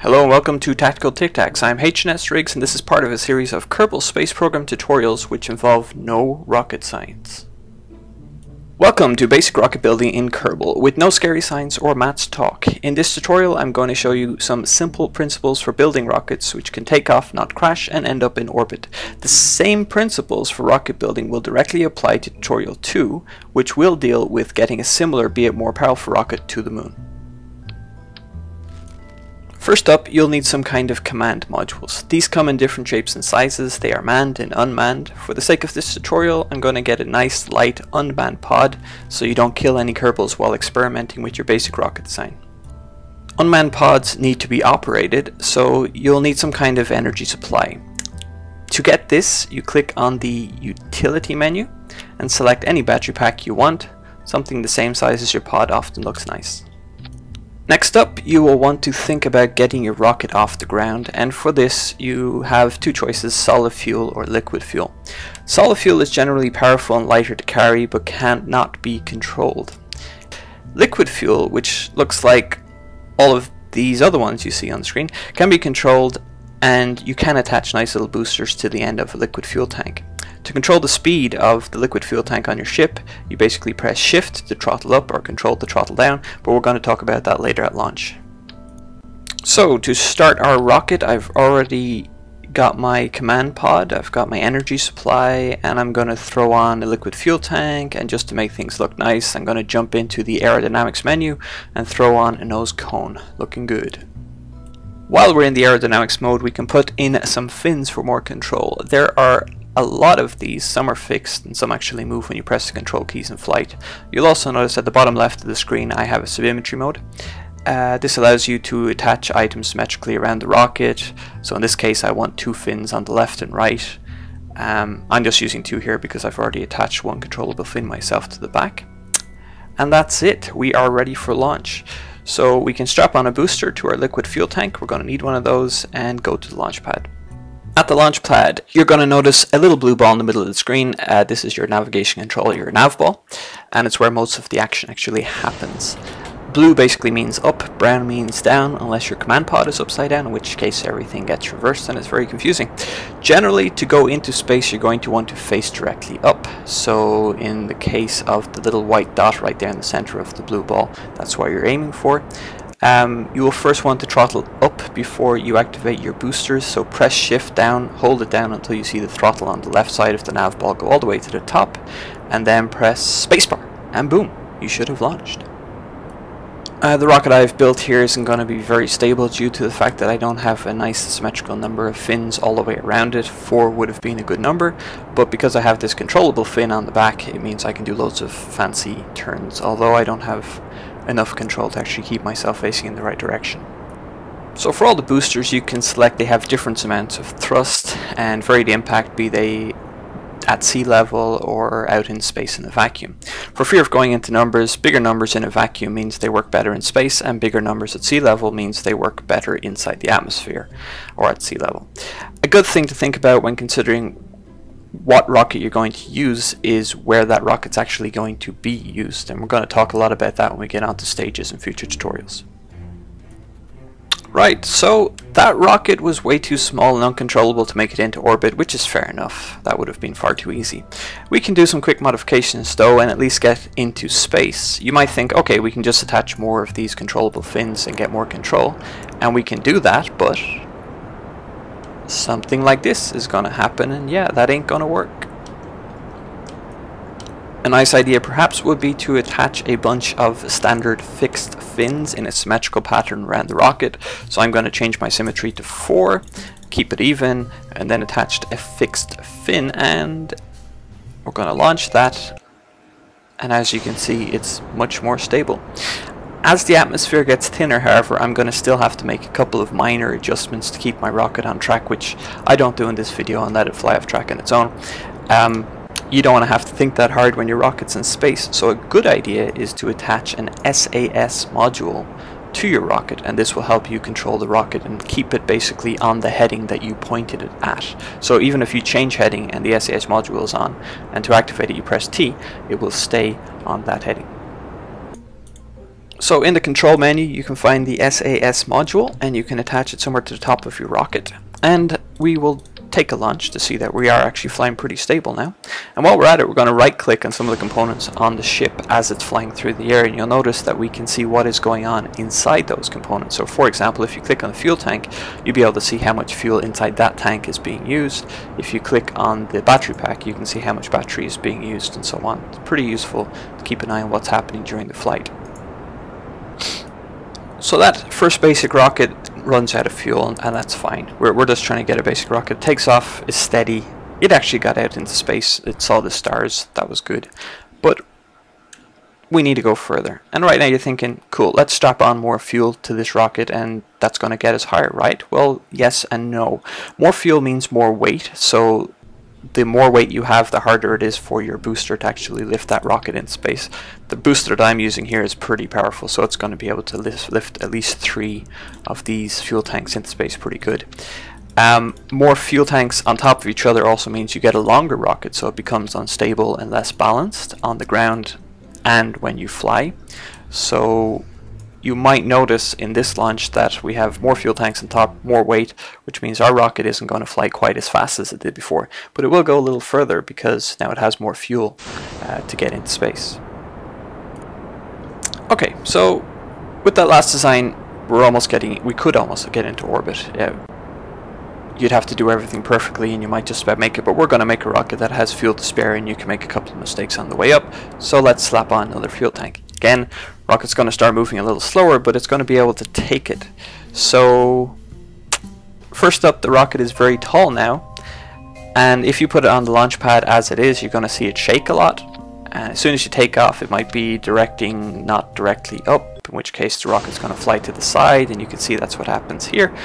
Hello and welcome to Tactical Tic Tacs. I'm HNS Riggs and this is part of a series of Kerbal space program tutorials which involve no rocket science. Welcome to basic rocket building in Kerbal with no scary science or maths talk. In this tutorial I'm going to show you some simple principles for building rockets which can take off, not crash, and end up in orbit. The same principles for rocket building will directly apply to tutorial 2, which will deal with getting a similar, be it more powerful rocket to the moon. First up, you'll need some kind of command modules. These come in different shapes and sizes. They are manned and unmanned. For the sake of this tutorial, I'm going to get a nice light unmanned pod so you don't kill any Kerbals while experimenting with your basic rocket design. Unmanned pods need to be operated, so you'll need some kind of energy supply. To get this, you click on the utility menu and select any battery pack you want. Something the same size as your pod often looks nice. Next up, you will want to think about getting your rocket off the ground, and for this you have two choices: solid fuel or liquid fuel. Solid fuel is generally powerful and lighter to carry but cannot be controlled. Liquid fuel, which looks like all of these other ones you see on the screen, can be controlled, and you can attach nice little boosters to the end of a liquid fuel tank. To control the speed of the liquid fuel tank on your ship, you basically press shift to throttle up or control to throttle down, but we're going to talk about that later at launch. So to start our rocket, I've already got my command pod, I've got my energy supply, and I'm going to throw on a liquid fuel tank, and just to make things look nice, I'm going to jump into the aerodynamics menu and throw on a nose cone. Looking good. While we're in the aerodynamics mode, we can put in some fins for more control. There are a lot of these. Some are fixed and some actually move when you press the control keys in flight. You'll also notice at the bottom left of the screen I have a symmetry mode. This allows you to attach items symmetrically around the rocket. So in this case I want two fins on the left and right. I'm just using two here because I've already attached one controllable fin myself to the back. And that's it. We are ready for launch. So we can strap on a booster to our liquid fuel tank. We're going to need one of those, and go to the launch pad. At the launch pad, you're going to notice a little blue ball in the middle of the screen. This is your navigation control, your nav ball, and it's where most of the action actually happens. Blue basically means up, brown means down, unless your command pod is upside down, in which case everything gets reversed and it's very confusing. Generally, to go into space, you're going to want to face directly up. So in the case of the little white dot right there in the center of the blue ball, that's what you're aiming for. You will first want to throttle up before you activate your boosters, so press shift down, hold it down until you see the throttle on the left side of the nav ball go all the way to the top, and then press spacebar, and boom, you should have launched. The rocket I've built here isn't going to be very stable due to the fact that I don't have a nice symmetrical number of fins all the way around it. 4 would have been a good number, but because I have this controllable fin on the back, it means I can do loads of fancy turns, although I don't have enough control to actually keep myself facing in the right direction. So for all the boosters you can select, they have different amounts of thrust and vary the impact, be they at sea level or out in space in a vacuum. For fear of going into numbers, bigger numbers in a vacuum means they work better in space, and bigger numbers at sea level means they work better inside the atmosphere or at sea level. A good thing to think about when considering what rocket you're going to use is where that rocket's actually going to be used, and we're going to talk a lot about that when we get onto stages in future tutorials. Right, so that rocket was way too small and uncontrollable to make it into orbit, which is fair enough. That would have been far too easy. We can do some quick modifications though and at least get into space. You might think, okay, we can just attach more of these controllable fins and get more control, and we can do that, but something like this is gonna happen, and yeah, that ain't gonna work. A nice idea perhaps would be to attach a bunch of standard fixed fins in a symmetrical pattern around the rocket. So I'm going to change my symmetry to 4, keep it even, and then attach a fixed fin, and we're going to launch that, and as you can see it's much more stable. As the atmosphere gets thinner, however, I'm going to still have to make a couple of minor adjustments to keep my rocket on track, which I don't do in this video and let it fly off track on its own. You don't want to have to think that hard when your rocket's in space, so a good idea is to attach an SAS module to your rocket, and this will help you control the rocket and keep it basically on the heading that you pointed it at. So even if you change heading and the SAS module is on, and to activate it you press T, it will stay on that heading. So in the control menu you can find the SAS module, and you can attach it somewhere to the top of your rocket, and we will take a launch to see that we are actually flying pretty stable now. And while we're at it, we're going to right click on some of the components on the ship as it's flying through the air, and you'll notice that we can see what is going on inside those components. So for example, if you click on the fuel tank, you'll be able to see how much fuel inside that tank is being used. If you click on the battery pack, you can see how much battery is being used and so on. It's pretty useful to keep an eye on what's happening during the flight. So that first basic rocket runs out of fuel, and that's fine. We're just trying to get a basic rocket. It takes off, is steady. It actually got out into space. It saw the stars. That was good. But we need to go further. And right now you're thinking, cool, let's strap on more fuel to this rocket and that's going to get us higher, right? Well, yes and no. More fuel means more weight. So the more weight you have, the harder it is for your booster to actually lift that rocket in space. The booster that I'm using here is pretty powerful, so it's going to be able to lift at least 3 of these fuel tanks into space pretty good. More fuel tanks on top of each other also means you get a longer rocket, so it becomes unstable and less balanced on the ground and when you fly. So you might notice in this launch that we have more fuel tanks on top, more weight, which means our rocket isn't going to fly quite as fast as it did before, but it will go a little further because now it has more fuel to get into space. Okay, so with that last design, we could almost get into orbit. You'd have to do everything perfectly and you might just about make it, but we're going to make a rocket that has fuel to spare, and you can make a couple of mistakes on the way up. So let's slap on another fuel tank. Again, rocket's going to start moving a little slower, but it's going to be able to take it. So first up, the rocket is very tall now, and if you put it on the launch pad as it is, you're going to see it shake a lot. And as soon as you take off, it might be directing not directly up, in which case the rocket's going to fly to the side, and you can see that's what happens here.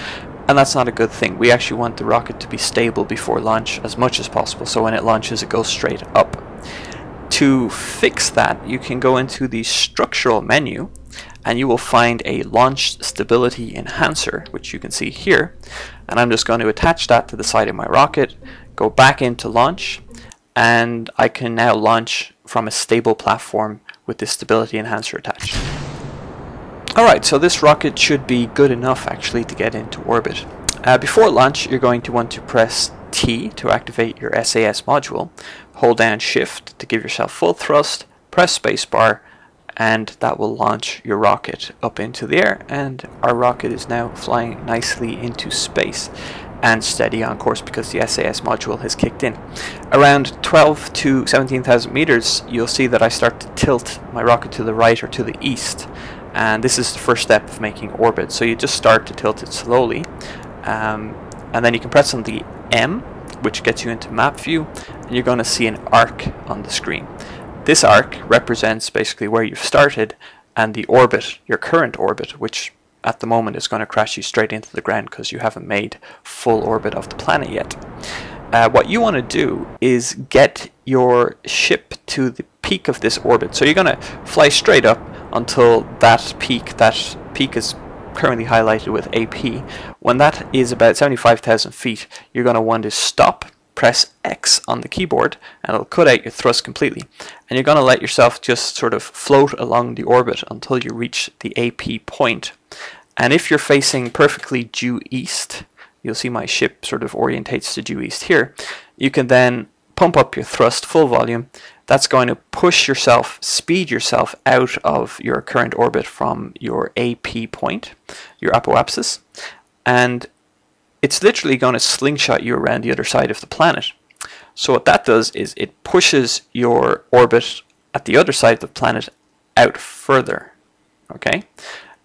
And that's not a good thing. We actually want the rocket to be stable before launch as much as possible, so when it launches it goes straight up. To fix that, you can go into the structural menu and you will find a launch stability enhancer, which you can see here, and I'm just going to attach that to the side of my rocket, go back into launch, and I can now launch from a stable platform with this stability enhancer attached. Alright, so this rocket should be good enough actually to get into orbit. Before launch, you're going to want to press T to activate your SAS module, hold down Shift to give yourself full thrust, press spacebar, and that will launch your rocket up into the air, and our rocket is now flying nicely into space and steady on course because the SAS module has kicked in. Around 12 to 17,000 meters, you'll see that I start to tilt my rocket to the right or to the east, and this is the first step of making orbit. So you just start to tilt it slowly, and then you can press on the M, which gets you into map view, and you're going to see an arc on the screen. This arc represents basically where you've started, and the orbit, your current orbit, which at the moment is going to crash you straight into the ground because you haven't made full orbit of the planet yet. What you want to do is get your ship to the peak of this orbit. So you're going to fly straight up until that peak is currently highlighted with AP. When that is about 75,000 feet, you're going to want to stop, press X on the keyboard, and it'll cut out your thrust completely. And you're going to let yourself just sort of float along the orbit until you reach the AP point. And if you're facing perfectly due east, you'll see my ship sort of orientates to due east here, you can then pump up your thrust full volume. That's going to push yourself, speed yourself out of your current orbit from your AP point, your apoapsis, and it's literally going to slingshot you around the other side of the planet. So what that does is it pushes your orbit at the other side of the planet out further, okay?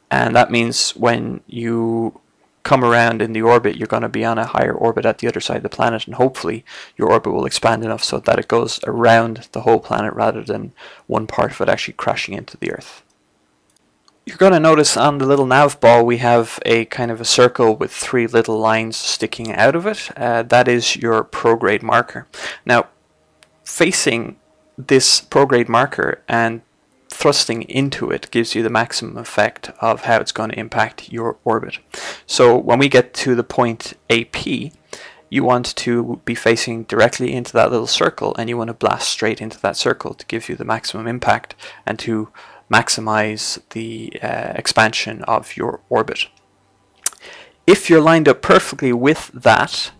And that means when you come around in the orbit, you're going to be on a higher orbit at the other side of the planet, and hopefully your orbit will expand enough so that it goes around the whole planet rather than one part of it actually crashing into the Earth. You're going to notice on the little nav ball we have a kind of a circle with 3 little lines sticking out of it. That is your prograde marker. Now, facing this prograde marker and thrusting into it gives you the maximum effect of how it's going to impact your orbit. So when we get to the point AP, you want to be facing directly into that little circle, and you want to blast straight into that circle to give you the maximum impact and to maximize the expansion of your orbit. If you're lined up perfectly with that,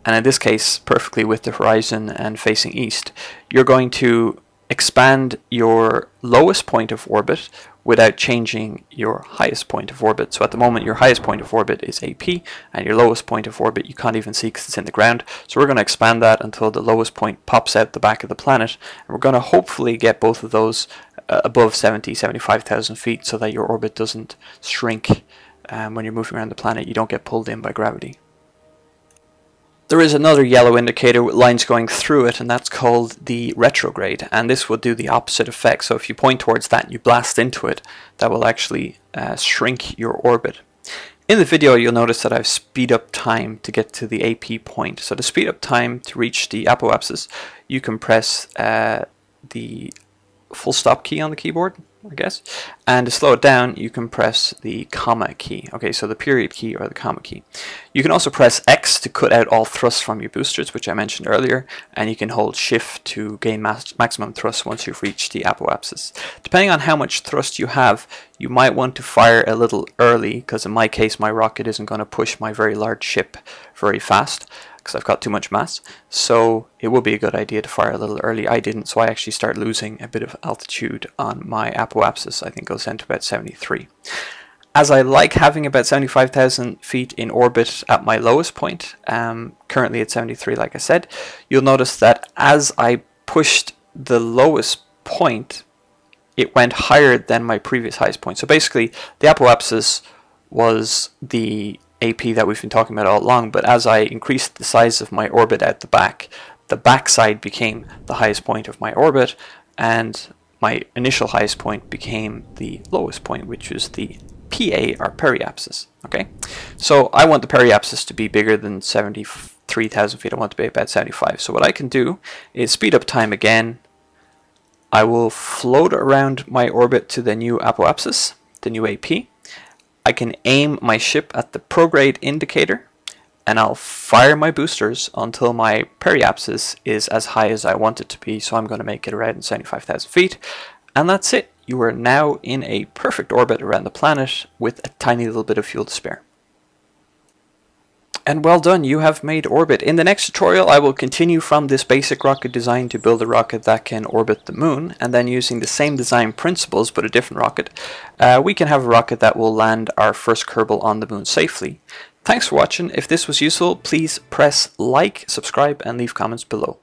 and in this case perfectly with the horizon and facing east, you're going to expand your lowest point of orbit without changing your highest point of orbit. So at the moment your highest point of orbit is AP, and your lowest point of orbit you can't even see because it's in the ground. So we're going to expand that until the lowest point pops out the back of the planet, and we're going to hopefully get both of those above 75,000 feet so that your orbit doesn't shrink when you're moving around the planet. You don't get pulled in by gravity. There is another yellow indicator with lines going through it, and that's called the retrograde, and this will do the opposite effect. So if you point towards that and you blast into it, that will actually shrink your orbit. In the video you'll notice that I've speed up time to get to the AP point. So to speed up time to reach the apoapsis, you can press the full stop key on the keyboard, I guess, and to slow it down you can press the comma key. Okay, so the period key or the comma key. You can also press X to cut out all thrust from your boosters, which I mentioned earlier, and you can hold shift to gain maximum thrust once you've reached the apoapsis. Depending on how much thrust you have, you might want to fire a little early, because in my case my rocket isn't going to push my very large ship very fast because I've got too much mass, so it would be a good idea to fire a little early. I didn't, so I actually start losing a bit of altitude on my apoapsis. I think it goes down to about 73. As I like having about 75,000 feet in orbit at my lowest point, currently at 73 like I said, you'll notice that as I pushed the lowest point, it went higher than my previous highest point. So basically the apoapsis was the AP that we've been talking about all along, but as I increased the size of my orbit out the backside became the highest point of my orbit, and my initial highest point became the lowest point, which is the PA or periapsis. Okay, so I want the periapsis to be bigger than 73,000 feet. I want it to be about 75. So what I can do is speed up time again. I will float around my orbit to the new apoapsis, the new AP. I can aim my ship at the prograde indicator, and I'll fire my boosters until my periapsis is as high as I want it to be. So I'm going to make it around 75,000 feet, and that's it. You are now in a perfect orbit around the planet with a tiny little bit of fuel to spare. And well done, you have made orbit. In the next tutorial I will continue from this basic rocket design to build a rocket that can orbit the moon, and then using the same design principles but a different rocket, we can have a rocket that will land our first Kerbal on the moon safely. Thanks for watching. If this was useful, please press like, subscribe and leave comments below.